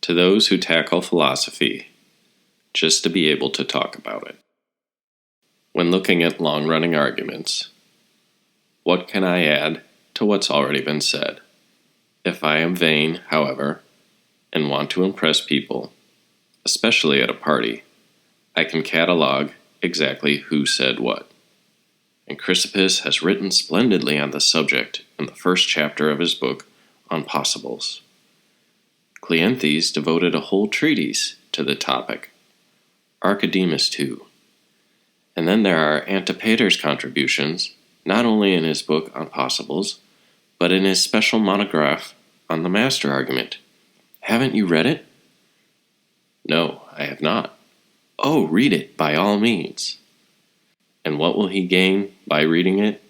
to those who tackle philosophy just to be able to talk about it. When looking at long-running arguments, what can I add to what's already been said? If I am vain, however, and want to impress people, especially at a party, I can catalog exactly who said what. And Chrysippus has written splendidly on the subject in the first chapter of his book on possibles. Cleanthes devoted a whole treatise to the topic. Archidemus too. And then there are Antipater's contributions, not only in his book on possibles, but in his special monograph on the master argument. Haven't you read it? No, I have not. Oh, read it, by all means. And what will he gain by reading it?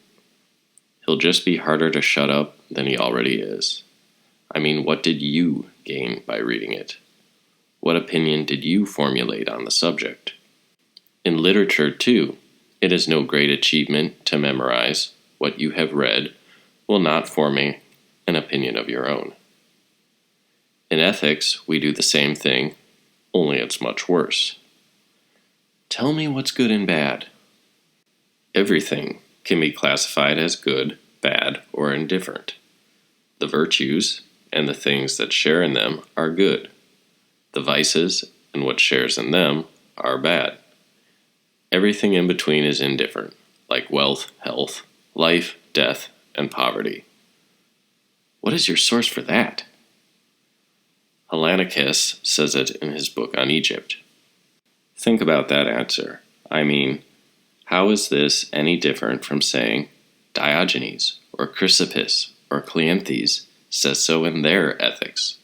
He'll just be harder to shut up than he already is. I mean, what did you gain by reading it? What opinion did you formulate on the subject? In literature, too, it is no great achievement to memorize what you have read while not forming an opinion of your own. In ethics, we do the same thing, only it's much worse. Tell me what's good and bad. Everything can be classified as good, bad, or indifferent. The virtues and the things that share in them are good. The vices and what shares in them are bad. Everything in between is indifferent, like wealth, health, life, death, and poverty. What is your source for that? Hellanicus says it in his book on Egypt. Think about that answer. I mean, how is this any different from saying Diogenes or Chrysippus or Cleanthes says so in their ethics?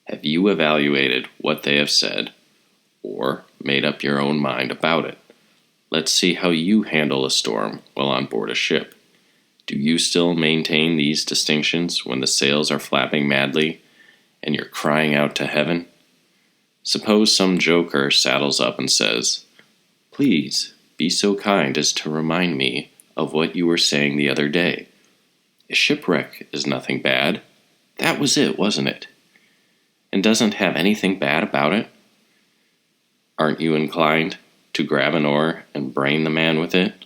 Have you evaluated what they have said or made up your own mind about it? Let's see how you handle a storm while on board a ship. Do you still maintain these distinctions when the sails are flapping madly and you're crying out to heaven? Suppose some joker saddles up and says, "Please, be so kind as to remind me of what you were saying the other day. A shipwreck is nothing bad. That was it, wasn't it? And doesn't have anything bad about it." Aren't you inclined to grab an oar and brain the man with it?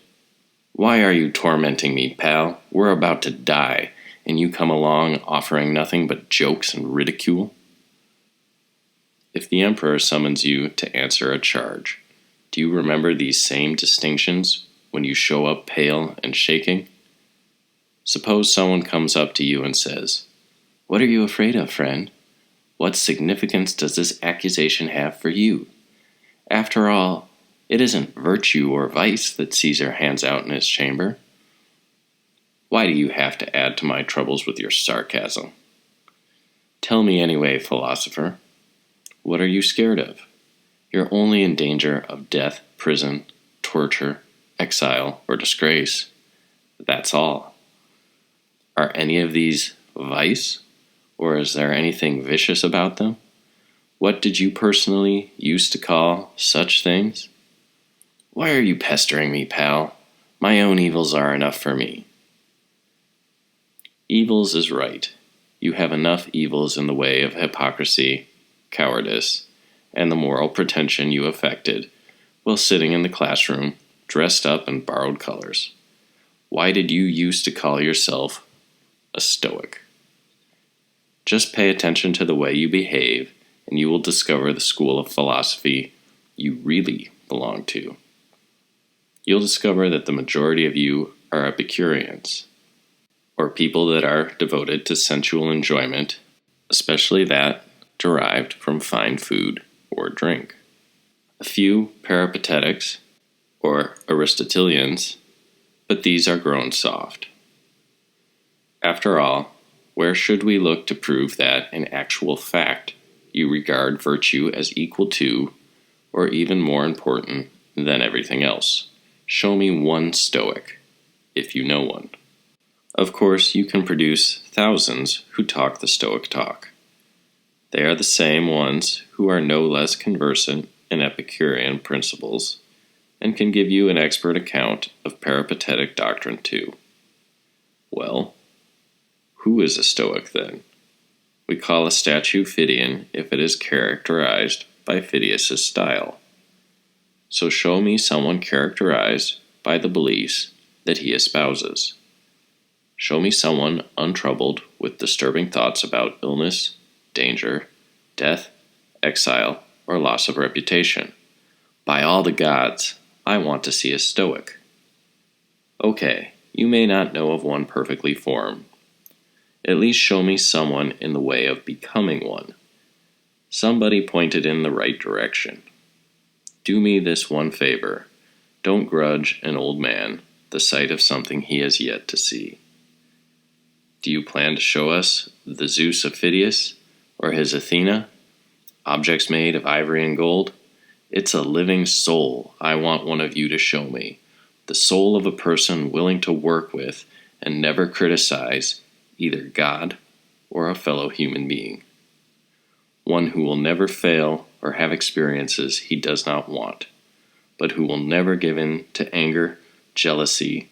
Why are you tormenting me, pal? We're about to die, and you come along offering nothing but jokes and ridicule? If the emperor summons you to answer a charge, do you remember these same distinctions when you show up pale and shaking? Suppose someone comes up to you and says, "What are you afraid of, friend? What significance does this accusation have for you? After all, it isn't virtue or vice that Caesar hands out in his chamber." Why do you have to add to my troubles with your sarcasm? Tell me anyway, philosopher. What are you scared of? You're only in danger of death, prison, torture, exile, or disgrace. That's all. Are any of these vice? Or is there anything vicious about them? What did you personally used to call such things? Why are you pestering me, pal? My own evils are enough for me. Evils is right. You have enough evils in the way of hypocrisy, cowardice, and the moral pretension you affected while sitting in the classroom, dressed up in borrowed colors. Why did you used to call yourself a Stoic? Just pay attention to the way you behave, and you will discover the school of philosophy you really belong to. You'll discover that the majority of you are Epicureans, or people that are devoted to sensual enjoyment, especially that derived from fine food or drink. A few Peripatetics, or Aristotelians, but these are grown soft. After all, where should we look to prove that, in actual fact, you regard virtue as equal to, or even more important than everything else? Show me one Stoic, if you know one. Of course, you can produce thousands who talk the Stoic talk. They are the same ones who are no less conversant in Epicurean principles, and can give you an expert account of peripatetic doctrine too. Well, who is a Stoic then? We call a statue Phidian if it is characterized by Phidias' style. So show me someone characterized by the beliefs that he espouses. Show me someone untroubled with disturbing thoughts about illness, danger, death, exile, or loss of reputation. By all the gods, I want to see a Stoic. Okay, you may not know of one perfectly formed. At least show me someone in the way of becoming one. Somebody pointed in the right direction. Do me this one favor. Don't grudge an old man the sight of something he has yet to see. Do you plan to show us the Zeus of Phidias, or his Athena? Objects made of ivory and gold? It's a living soul I want one of you to show me. The soul of a person willing to work with and never criticize either God or a fellow human being. One who will never fail or have experiences he does not want, but who will never give in to anger, jealousy,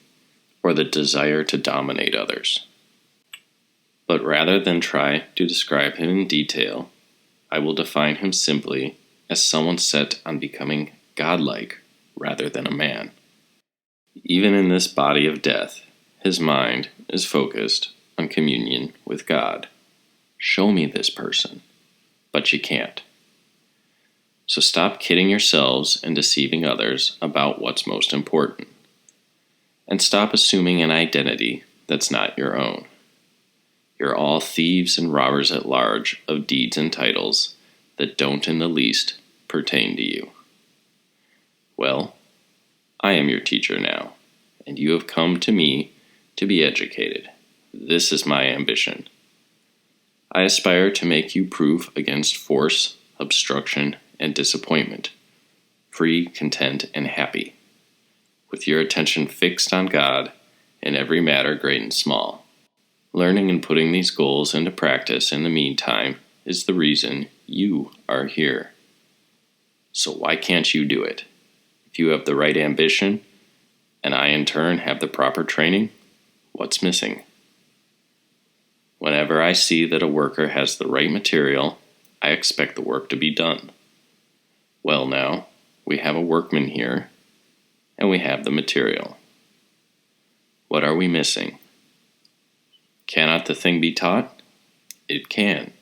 or the desire to dominate others. But rather than try to describe him in detail, I will define him simply as someone set on becoming godlike rather than a man. Even in this body of death, his mind is focused on communion with God. Show me this person, but you can't. So stop kidding yourselves and deceiving others about what's most important. And stop assuming an identity that's not your own. You're all thieves and robbers at large of deeds and titles that don't in the least pertain to you. Well, I am your teacher now, and you have come to me to be educated. This is my ambition. I aspire to make you proof against force, obstruction, and disappointment, free, content, and happy, with your attention fixed on God in every matter great and small. Learning and putting these goals into practice in the meantime is the reason you are here. So why can't you do it? If you have the right ambition, and I in turn have the proper training, what's missing? Whenever I see that a worker has the right material, I expect the work to be done. Well now, we have a workman here, and we have the material. What are we missing? Cannot the thing be taught? It can.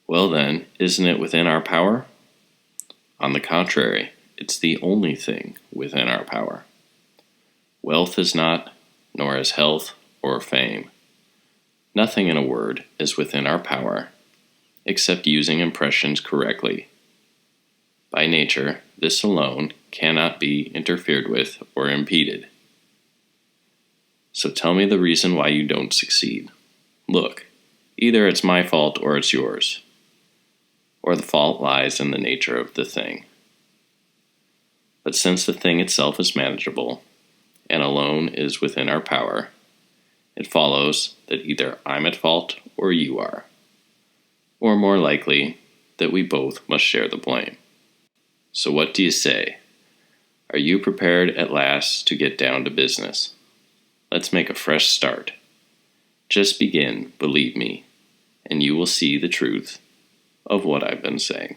Well then, isn't it within our power? On the contrary, it's the only thing within our power. Wealth is not, nor is health or fame. Nothing, in a word, is within our power, except using impressions correctly. By nature, this alone cannot be interfered with or impeded. So tell me the reason why you don't succeed. Look, either it's my fault or it's yours, or the fault lies in the nature of the thing. But since the thing itself is manageable, and alone is within our power, it follows that either I'm at fault or you are, or more likely, that we both must share the blame. So what do you say? Are you prepared at last to get down to business? Let's make a fresh start. Just begin, believe me, and you will see the truth of what I've been saying.